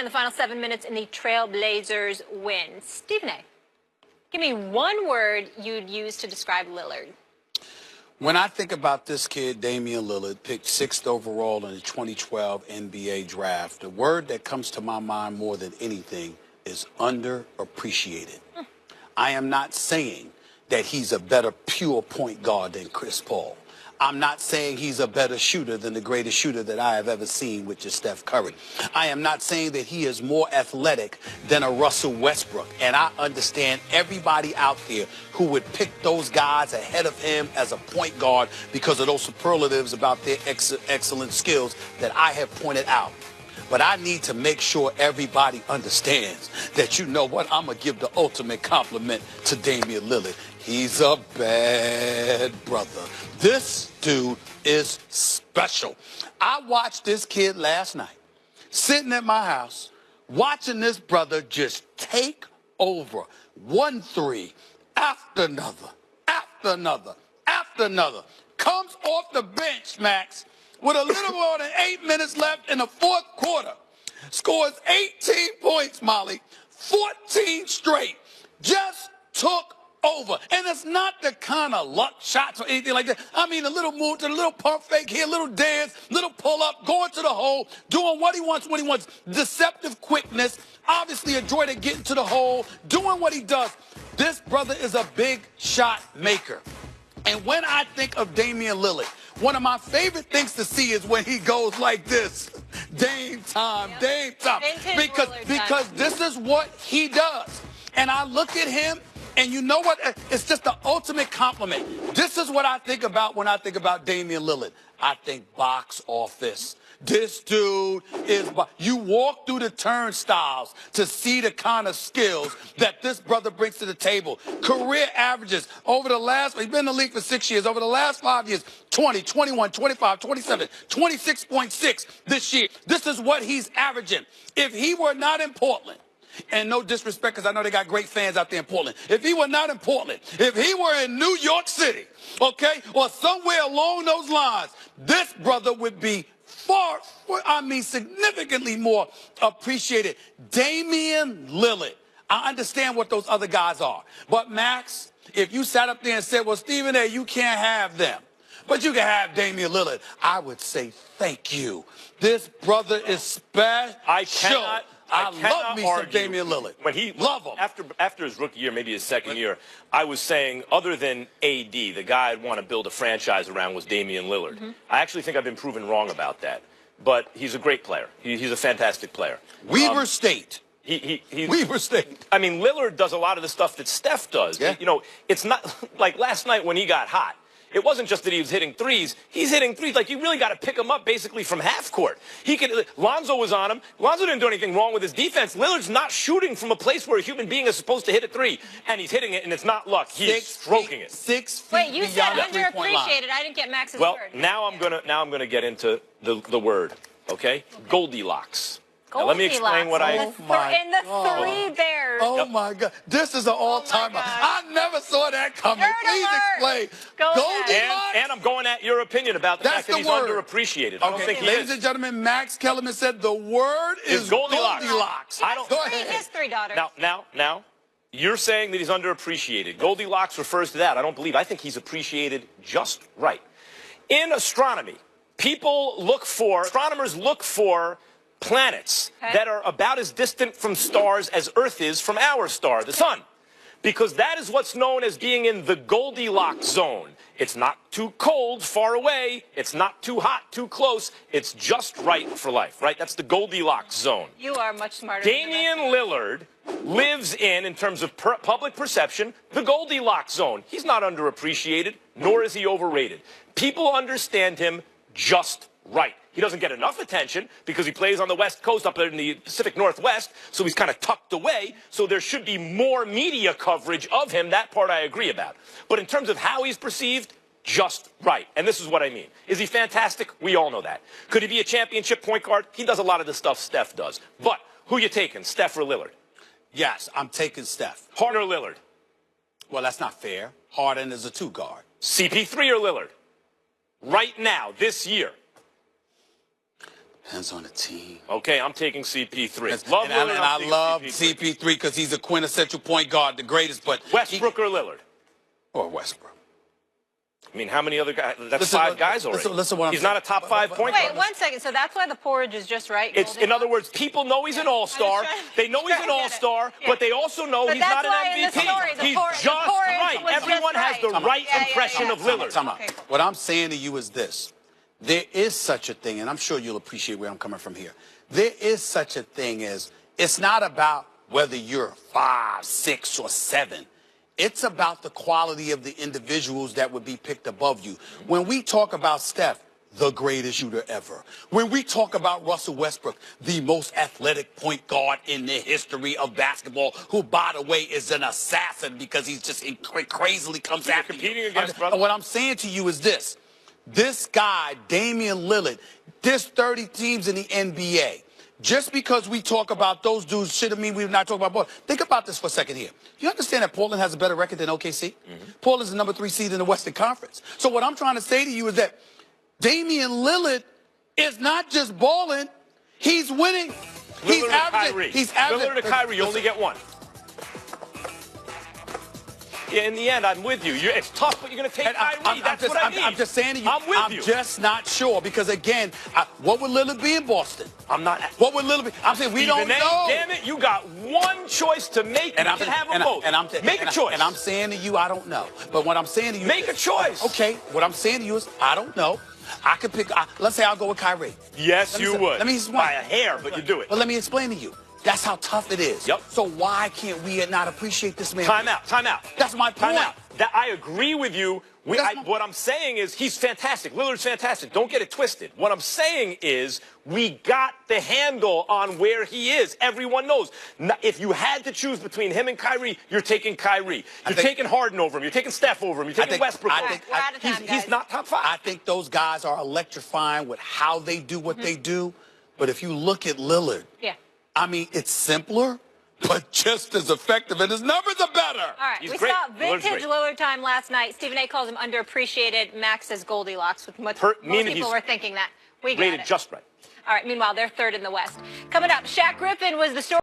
in the final 7 minutes in the Trailblazers win. Stephen A., give me one word you'd use to describe Lillard. When I think about this kid, Damian Lillard, picked 6th overall in the 2012 NBA draft, the word that comes to my mind more than anything is underappreciated. I am not saying that he's a better pure point guard than Chris Paul. I'm not saying he's a better shooter than the greatest shooter that I have ever seen, which is Steph Curry. I am not saying that he is more athletic than a Russell Westbrook. And I understand everybody out there who would pick those guys ahead of him as a point guard because of those superlatives about their excellent skills that I have pointed out. But I need to make sure everybody understands that, you know what, I'm going to give the ultimate compliment to Damian Lillard. He's a bad brother. This dude is special. I watched this kid last night, sitting at my house, watching this brother just take over 1 3 after another, after another, after another. Comes off the bench, Max, with a little more than 8 minutes left in the 4th quarter. Scores 18 points, Molly, 14 straight. Just took over. And it's not the kind of luck shots or anything like that. I mean, a little move to the little pump fake here, little dance, little pull up, going to the hole, doing what he wants when he wants. Deceptive quickness, obviously a joy to get into the hole, doing what he does. This brother is a big shot maker. And when I think of Damian Lillard, one of my favorite things to see is when he goes like this. Dame time, Dame time. Because this is what he does. And I look at him, and you know what? It's just the ultimate compliment. This is what I think about when I think about Damian Lillard. I think box office. This dude is, you walk through the turnstiles to see the kind of skills that this brother brings to the table. Career averages over the last, he's been in the league for 6 years, over the last 5 years, 20, 21, 25, 27, 26.6 this year. This is what he's averaging. If he were not in Portland, and no disrespect, because I know they got great fans out there in Portland. If he were not in Portland, if he were in New York City, okay, or somewhere along those lines, this brother would be significantly more appreciated. Damian Lillard. I understand what those other guys are. But, Max, if you sat up there and said, well, Stephen A., you can't have them, but you can have Damian Lillard, I would say thank you. This brother is special. I love me some Damian Lillard. When he love him. After his rookie year, maybe his second year, I was saying other than AD, the guy I'd want to build a franchise around was Damian Lillard. I actually think I've been proven wrong about that. But he's a great player. He's a fantastic player. Weber State. Weber State. I mean, Lillard does a lot of the stuff that Steph does. Yeah. You know, it's not like last night when he got hot. It wasn't just that he was hitting threes. He's hitting threes. Like, you really got to pick him up basically from half court. Lonzo was on him. Lonzo didn't do anything wrong with his defense. Lillard's not shooting from a place where a human being is supposed to hit a three. And he's hitting it, and it's not luck. He's stroking it. 6 feet. Wait, you said underappreciated. I didn't get Max's word. Well, now I'm gonna get into the word, okay? Goldilocks. Now, let me explain what and the 3 Bears. Oh, my God. This is an all-timer. I never saw that coming. Please explain. Goldilocks. And I'm going at your opinion about the fact that he's underappreciated. I don't think he is. Ladies and gentlemen, Max Kellerman said the word is Goldilocks. Go ahead. He has 3 daughters. Now, you're saying that he's underappreciated. Goldilocks refers to that. I don't believe. I think he's appreciated just right. In astronomy, astronomers look for planets that are about as distant from stars as Earth is from our star, the sun, because that is what's known as being in the Goldilocks zone. It's not too cold, far away. It's not too hot, too close. It's just right for life, right? That's the Goldilocks zone. You are much smarter. Damian Lillard lives in terms of public perception, the Goldilocks zone. He's not underappreciated, nor is he overrated. People understand him just right. He doesn't get enough attention because he plays on the West Coast up there in the Pacific Northwest, so he's kind of tucked away, so there should be more media coverage of him. That part I agree about. But in terms of how he's perceived, just right. And this is what I mean. Is he fantastic? We all know that. Could he be a championship point guard? He does a lot of the stuff Steph does. But who you taking, Steph or Lillard? Yes, I'm taking Steph. Harden or Lillard? Well, that's not fair. Harden is a 2 guard. CP3 or Lillard? Right now, this year. Depends on the team. Okay, I'm taking CP3. And Love Lillard, I I'm taking love CP3. CP3 because he's a quintessential point guard, the greatest. But Westbrook or Lillard? Or Westbrook. I mean, how many other guys? That's Listen, five guys already. Listen what I'm He's saying. not a top five point guard. Wait, 1 second. So that's why the porridge is just right? It's, in other words, people know he's an all-star. They know he's an all-star, but they also know he's not an MVP. He's just right. Everyone has the right impression of Lillard. Okay, cool. What I'm saying to you is this. There is such a thing, and I'm sure you'll appreciate where I'm coming from here. There is such a thing as it's not about whether you're 5, 6, or 7. It's about the quality of the individuals that would be picked above you. When we talk about Steph, the greatest shooter ever. When we talk about Russell Westbrook, the most athletic point guard in the history of basketball, who, by the way, is an assassin because he's just crazily comes after you. Competing against, brother. What I'm saying to you is this. This guy, Damian Lillard, there's 30 teams in the NBA. Just because we talk about those dudes shouldn't mean we're not talking about ball. Think about this for a second here. You understand that Portland has a better record than OKC? Portland's the number 3 seed in the Western Conference. So what I'm trying to say to you is that Damian Lillard is not just balling, he's winning. He's averaging. Lillard to Kyrie, you only get one. Yeah, in the end, I'm with you. It's tough, but you're going to take Kyrie. That's what I mean. I'm just saying to you, I'm with you. I'm just not sure because, again, what would Lillard be in Boston? I'm not. What would Lillard be? I'm saying we don't know. Damn it, you got one choice to make. And you can have them both. Make a choice. And I'm saying to you, I don't know. But what I'm saying to you, make a choice. Okay, what I'm saying to you is, I don't know. I could pick. Let's say I'll go with Kyrie. Yes, you would. Let me explain. By a hair, but you do it. But let me explain to you. That's how tough it is. Yep. So why can't we not appreciate this man? Time out. Time out. That's my point. Time out. I agree with you. What I'm saying is he's fantastic. Lillard's fantastic. Don't get it twisted. What I'm saying is we got the handle on where he is. Everyone knows. If you had to choose between him and Kyrie, you're taking Kyrie. You're taking Harden over him. You're taking Steph over him. You're taking Westbrook over him. We're out of time, He's not top 5. I think those guys are electrifying with how they do what they do. But if you look at Lillard, I mean, it's simpler, but just as effective, and his numbers are better. All right, we saw vintage Lillard time last night. Stephen A. calls him underappreciated. Max says Goldilocks, which most people were thinking that. We got it. Rated just right. All right, meanwhile, they're third in the West. Coming up, Shaq Griffin was the story.